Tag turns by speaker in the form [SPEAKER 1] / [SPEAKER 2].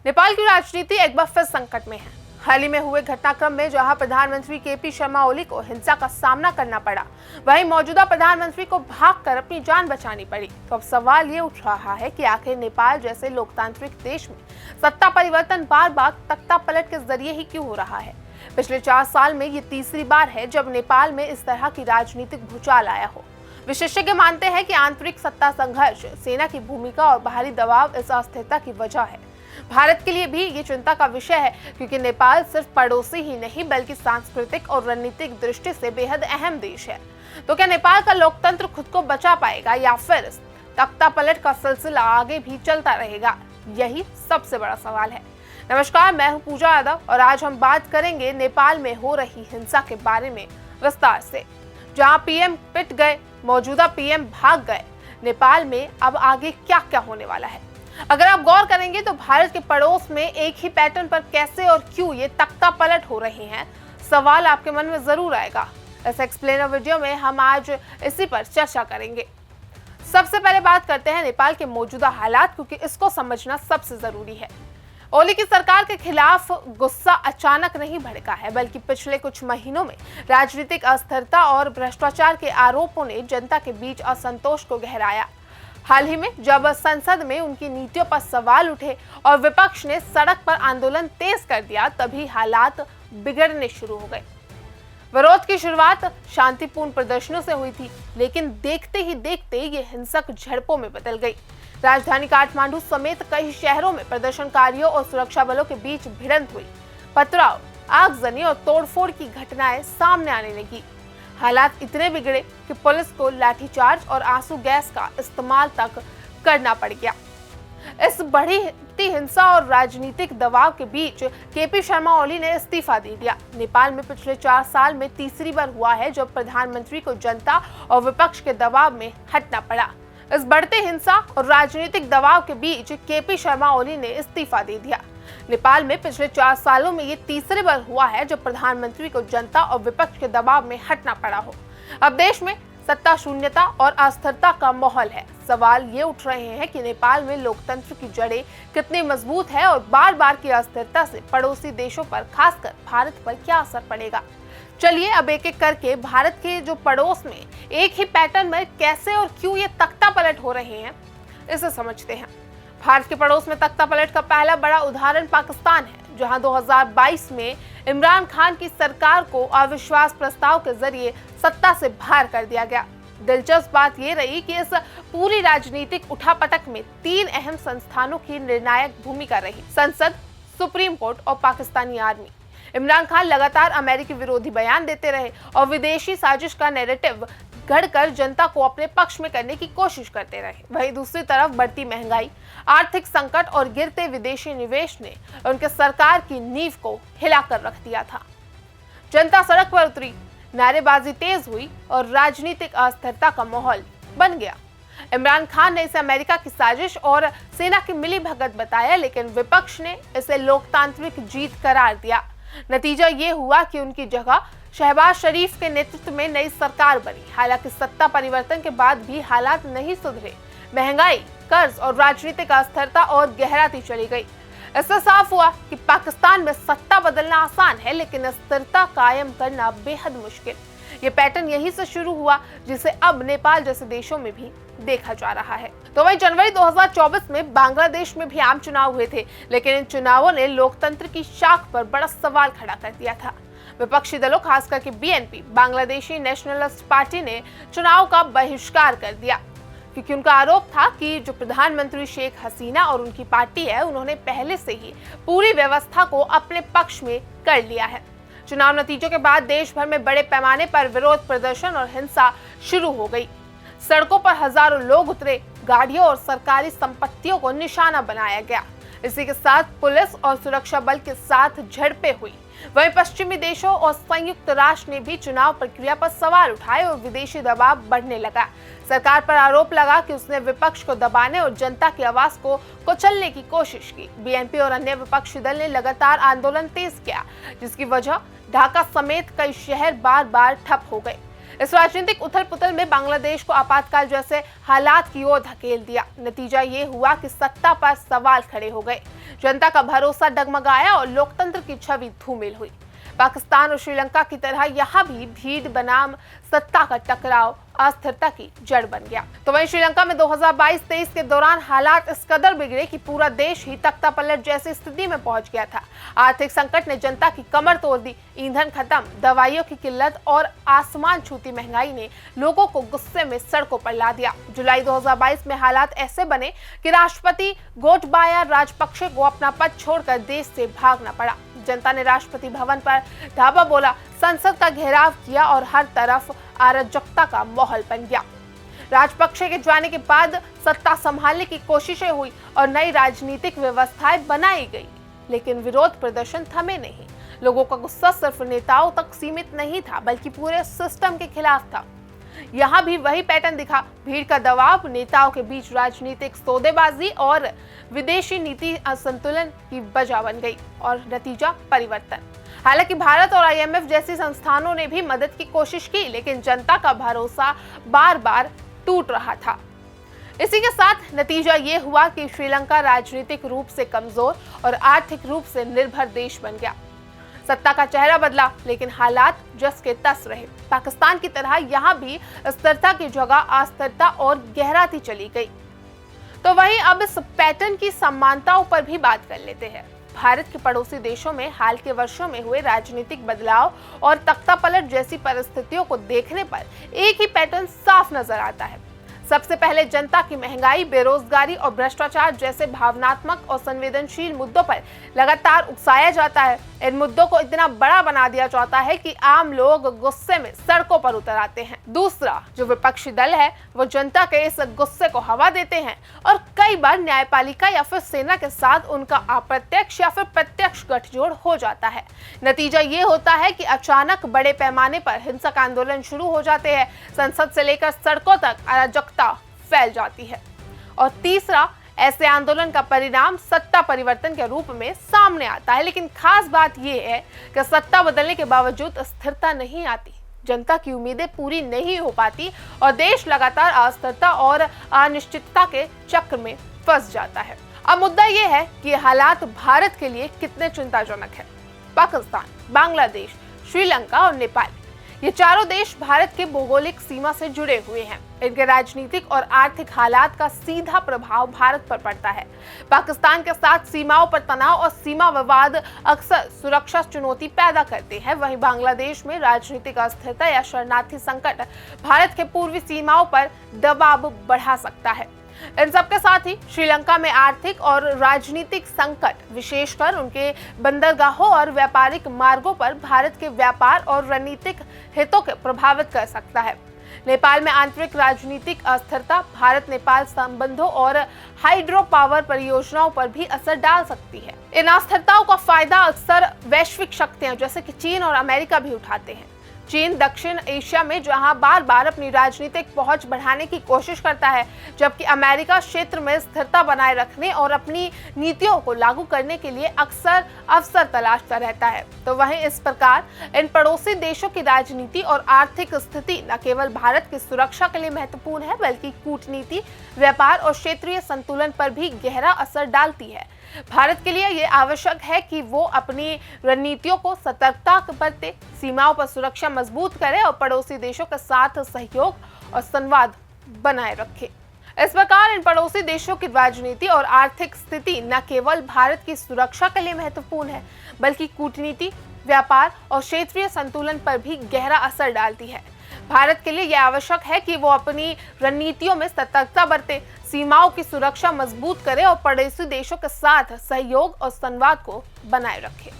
[SPEAKER 1] नेपाल की राजनीति एक बार फिर संकट में है। हाल ही में हुए घटनाक्रम में जहां प्रधानमंत्री केपी शर्मा ओली को हिंसा का सामना करना पड़ा, वहीं मौजूदा प्रधानमंत्री को भागकर अपनी जान बचानी पड़ी। तो अब सवाल ये उठ रहा है कि आखिर नेपाल जैसे लोकतांत्रिक देश में सत्ता परिवर्तन बार बार तख्ता पलट के जरिए ही क्यों हो रहा है। पिछले 4 साल में ये तीसरी बार है जब नेपाल में इस तरह की राजनीतिक भूचाल आया हो। विशेषज्ञ मानते हैं कि आंतरिक सत्ता संघर्ष, सेना की भूमिका और बाहरी दबाव इस अस्थिरता की वजह है। भारत के लिए भी ये चिंता का विषय है, क्योंकि नेपाल सिर्फ पड़ोसी ही नहीं बल्कि सांस्कृतिक और रणनीतिक दृष्टि से बेहद अहम देश है। तो क्या नेपाल का लोकतंत्र खुद को बचा पाएगा या फिर तख्ता पलट का सिलसिला आगे भी चलता रहेगा? यही सबसे बड़ा सवाल है। नमस्कार, मैं हूं पूजा यादव और आज हम बात करेंगे नेपाल में हो रही हिंसा के बारे में विस्तार से। जहां पीएम पिट गए, मौजूदा पीएम भाग गए, नेपाल में अब आगे क्या क्या होने वाला है। अगर आप गौर करेंगे तो भारत के पड़ोस में एक ही पैटर्न पर कैसे और क्यों ये तख्ता पलट हो रहे हैं, सवाल आपके मन में जरूर आएगा। इस एक्सप्लेनर वीडियो में हम आज इसी पर चर्चा करेंगे। सबसे पहले बात करते हैं नेपाल के मौजूदा हालात, क्योंकि इसको समझना सबसे जरूरी है। ओली की सरकार के खिलाफ गुस्सा अचानक नहीं भड़का है, बल्कि पिछले कुछ महीनों में राजनीतिक अस्थिरता और भ्रष्टाचार के आरोपों ने जनता के बीच असंतोष को गहराया। हाल ही में जब संसद में उनकी नीतियों पर सवाल उठे और विपक्ष ने सड़क पर आंदोलन तेज कर दिया, तभी हालात बिगड़ने शुरू हो गए। विरोध की शुरुआत शांतिपूर्ण प्रदर्शनों से हुई थी, लेकिन देखते ही देखते ये हिंसक झड़पों में बदल गई। राजधानी काठमांडू समेत कई शहरों में प्रदर्शनकारियों और सुरक्षा बलों के बीच भिड़ंत हुई। पथराव, आगजनी और तोड़फोड़ की घटनाएं सामने आने लगी। हालात इतने बिगड़े कि पुलिस को लाठीचार्ज और आंसू गैस का इस्तेमाल तक करना पड़ गया। इस बढ़ती हिंसा और राजनीतिक दबाव के बीच केपी शर्मा ओली ने इस्तीफा दे दिया। नेपाल में पिछले 4 साल में तीसरी बार हुआ है जब प्रधानमंत्री को जनता और विपक्ष के दबाव में हटना पड़ा। इस बढ़ते हिंसा और राजनीतिक दबाव के बीच केपी शर्मा ओली ने इस्तीफा दे दिया। नेपाल में पिछले 4 सालों में ये तीसरी बार हुआ है जब प्रधानमंत्री को जनता और विपक्ष के दबाव में हटना पड़ा हो। अब देश में सत्ता शून्यता और अस्थिरता का माहौल है। सवाल ये उठ रहे हैं कि नेपाल में लोकतंत्र की जड़ें कितनी मजबूत है और बार बार की अस्थिरता से पड़ोसी देशों पर, खासकर भारत पर क्या असर पड़ेगा। चलिए अब एक एक करके भारत के जो पड़ोस में एक ही पैटर्न में कैसे और क्यों ये तख्ता पलट हो रहे हैं, इसे समझते हैं। भारत के पड़ोस में तख्ता पलट का पहला बड़ा उदाहरण पाकिस्तान है, जहां 2022 में इमरान खान की सरकार को अविश्वास प्रस्ताव के जरिए सत्ता से बाहर कर दिया गया। दिलचस्प बात यह रही कि इस पूरी राजनीतिक उठापटक में 3 अहम संस्थानों की निर्णायक भूमिका रही: संसद, सुप्रीम कोर्ट और पाकिस्तानी आर्मी। इमरान खान लगातार अमेरिकी विरोधी बयान देते रहे और विदेशी साजिश का नैरेटिव गढ़कर जनता को अपने पक्ष में करने की कोशिश करते रहे। वहीं दूसरी तरफ बढ़ती महंगाई, आर्थिक संकट और गिरते विदेशी निवेश ने उनके सरकार की नींव को हिलाकर रख दिया था। जनता सड़क पर उतरी, नारेबाजी तेज हुई और राजनीतिक अस्थिरता का माहौल बन गया। इमरान खान ने इसे अमेरिका की साजिश और सेना की मिलीभगत बताया, लेकिन विपक्ष ने इसे लोकतांत्रिक जीत करार दिया। नतीजा ये हुआ कि उनकी जगह शहबाज शरीफ के नेतृत्व में नई सरकार बनी। हालांकि सत्ता परिवर्तन के बाद भी हालात नहीं सुधरे। महंगाई, कर्ज और राजनीतिक अस्थिरता और गहराती चली गई। इससे साफ हुआ कि पाकिस्तान में सत्ता बदलना आसान है, लेकिन स्थिरता कायम करना बेहद मुश्किल। ये पैटर्न यहीं से शुरू हुआ, जिसे अब नेपाल जैसे देशों में भी देखा जा रहा है। तो वही जनवरी 2024 में बांग्लादेश में भी आम चुनाव हुए थे, लेकिन इन चुनावों ने लोकतंत्र की शाख पर बड़ा सवाल खड़ा कर दिया था। विपक्षी दलों, खास करके बीएनपी, बांग्लादेशी नेशनलिस्ट पार्टी ने चुनाव का बहिष्कार कर दिया, क्योंकि उनका आरोप था कि जो प्रधानमंत्री शेख हसीना और उनकी पार्टी है, उन्होंने पहले से ही पूरी व्यवस्था को अपने पक्ष में कर लिया है। चुनाव नतीजों के बाद देश भर में बड़े पैमाने पर विरोध प्रदर्शन और हिंसा शुरू हो गई। सड़कों पर हजारों लोग उतरे, गाड़ियों और सरकारी संपत्तियों को निशाना बनाया गया। इसी के साथ पुलिस और सुरक्षा बल के साथ झड़पें हुई। वहीं पश्चिमी देशों और संयुक्त राष्ट्र ने भी चुनाव प्रक्रिया पर सवाल उठाए और विदेशी दबाव बढ़ने लगा। सरकार पर आरोप लगा कि उसने विपक्ष को दबाने और जनता की आवाज को कुचलने की कोशिश की। बीएनपी और अन्य विपक्षी दल ने लगातार आंदोलन तेज किया, जिसकी वजह ढाका समेत कई शहर बार बार ठप हो गए। इस राजनीतिक उथल पुथल में बांग्लादेश को आपातकाल जैसे हालात की ओर धकेल दिया। नतीजा ये हुआ कि सत्ता पर सवाल खड़े हो गए, जनता का भरोसा डगमगाया और लोकतंत्र की छवि धूमिल हुई। पाकिस्तान और श्रीलंका की तरह यहाँ भी भीड़ बनाम सत्ता का टकराव अस्थिरता की जड़ बन गया। तो वहीं श्रीलंका में 2022-23 के दौरान हालात इस कदर बिगड़े कि पूरा देश ही तख्ता पलट जैसी स्थिति में पहुंच गया था। आर्थिक संकट ने जनता की कमर तोड़ दी, ईंधन खत्म, दवाइयों की किल्लत और आसमान छूती महंगाई ने लोगों को गुस्से में सड़कों पर ला दिया। जुलाई 2022 में हालात ऐसे बने कि राष्ट्रपति गोटबाया राजपक्षे को अपना पद छोड़कर देश से भागना पड़ा। जनता ने राष्ट्रपति भवन पर धावा बोला, संसद का घेराव किया और हर तरफ अराजकता का माहौल बन गया। राजपक्षे के जाने के बाद सत्ता संभालने की कोशिशें हुई और नई राजनीतिक व्यवस्थाएं बनाई गई, लेकिन विरोध प्रदर्शन थमे नहीं। लोगों का गुस्सा सिर्फ नेताओं तक सीमित नहीं था, बल्कि पूरे सिस्टम के खिलाफ था। यहाँ भी वही पैटर्न दिखा, भीड़ का दबाव, नेताओं के बीच राजनीतिक सौदेबाजी और विदेशी नीति असंतुलन की वजह बन गई और नतीजा परिवर्तन। हालांकि भारत और IMF जैसी संस्थानों ने भी मदद की कोशिश की, लेकिन जनता का भरोसा बार बार टूट रहा था। इसी के साथ नतीजा ये हुआ कि श्रीलंका राजनीतिक रूप से कमजोर और आर्थिक रूप से निर्भर देश बन गया। सत्ता का चेहरा बदला, लेकिन हालात जस के तस रहे। पाकिस्तान की तरह यहाँ भी स्थिरता की जगह अस्थिरता और गहराती चली गई। तो वहीं अब इस पैटर्न की समानताओं पर भी बात कर लेते हैं। भारत के पड़ोसी देशों में हाल के वर्षों में हुए राजनीतिक बदलाव और तख्तापलट जैसी परिस्थितियों को देखने पर एक ही पैटर्न साफ नजर आता है। सबसे पहले जनता की महंगाई, बेरोजगारी और भ्रष्टाचार जैसे भावनात्मक और संवेदनशील मुद्दों पर लगातार उकसाया जाता है। इन मुद्दों को इतना बड़ा बना दिया जाता है कि आम लोग गुस्से में सड़कों पर उतर आते हैं। दूसरा, जो विपक्षी दल है वो जनता के इस गुस्से को हवा देते हैं और कई बार न्यायपालिका या फिर सेना के साथ उनका अप्रत्यक्ष या फिर प्रत्यक्ष गठजोड़ हो जाता है। नतीजा ये होता है कि अचानक बड़े पैमाने पर हिंसक आंदोलन शुरू हो जाते हैं, संसद से लेकर सड़कों तक अराजकता फैल जाती है। और तीसरा, ऐसे आंदोलन का परिणाम सत्ता परिवर्तन के रूप में सामने आता है। लेकिन खास बात यह है कि सत्ता बदलने के बावजूद स्थिरता नहीं आती, जनता की उम्मीदें पूरी नहीं हो पाती और देश लगातार अस्थिरता और अनिश्चितता के चक्र में फंस जाता है। अब मुद्दा यह है कि हालात भारत के लिए कितने चिंताजनक है। पाकिस्तान, बांग्लादेश, श्रीलंका और नेपाल, ये चारों देश भारत के भौगोलिक सीमा से जुड़े हुए हैं। इनके राजनीतिक और आर्थिक हालात का सीधा प्रभाव भारत पर पड़ता है। पाकिस्तान के साथ सीमाओं पर तनाव और सीमा विवाद अक्सर सुरक्षा चुनौती पैदा करते हैं। वहीं बांग्लादेश में राजनीतिक अस्थिरता या शरणार्थी संकट भारत के पूर्वी सीमाओं पर दबाव बढ़ा सकता है। इन सबके साथ ही श्रीलंका में आर्थिक और राजनीतिक संकट, विशेषकर उनके बंदरगाहों और व्यापारिक मार्गों पर भारत के व्यापार और रणनीतिक हितों को प्रभावित कर सकता है। नेपाल में आंतरिक राजनीतिक अस्थिरता भारत नेपाल संबंधों और हाइड्रो पावर परियोजनाओं पर भी असर डाल सकती है। इन अस्थिरताओं का फायदा अक्सर वैश्विक शक्तियां जैसे कि चीन और अमेरिका भी उठाते हैं। चीन दक्षिण एशिया में जहां बार बार अपनी राजनीतिक पहुंच बढ़ाने की कोशिश करता है, जबकि अमेरिका क्षेत्र में स्थिरता बनाए रखने और अपनी नीतियों को लागू करने के लिए अक्सर अवसर तलाशता रहता है। तो वहीं इस प्रकार इन पड़ोसी देशों की राजनीति और आर्थिक स्थिति न केवल भारत की सुरक्षा के लिए महत्वपूर्ण है, बल्कि कूटनीति, व्यापार और क्षेत्रीय संतुलन पर भी गहरा असर डालती है। भारत के लिए यह आवश्यक है कि वो अपनी रणनीतियों को सतर्कता बरते, सीमाओं पर सुरक्षा मजबूत करे और पड़ोसी देशों के साथ सहयोग और संवाद बनाए रखे। इस प्रकार इन पड़ोसी देशों की राजनीति और आर्थिक स्थिति न केवल भारत की सुरक्षा के लिए महत्वपूर्ण है, बल्कि कूटनीति, व्यापार और क्षेत्रीय संतुलन पर भी गहरा असर डालती है। भारत के लिए यह आवश्यक है कि वो अपनी रणनीतियों में सतर्कता बरते, सीमाओं की सुरक्षा मजबूत करे और पड़ोसी देशों के साथ सहयोग और संवाद को बनाए रखे।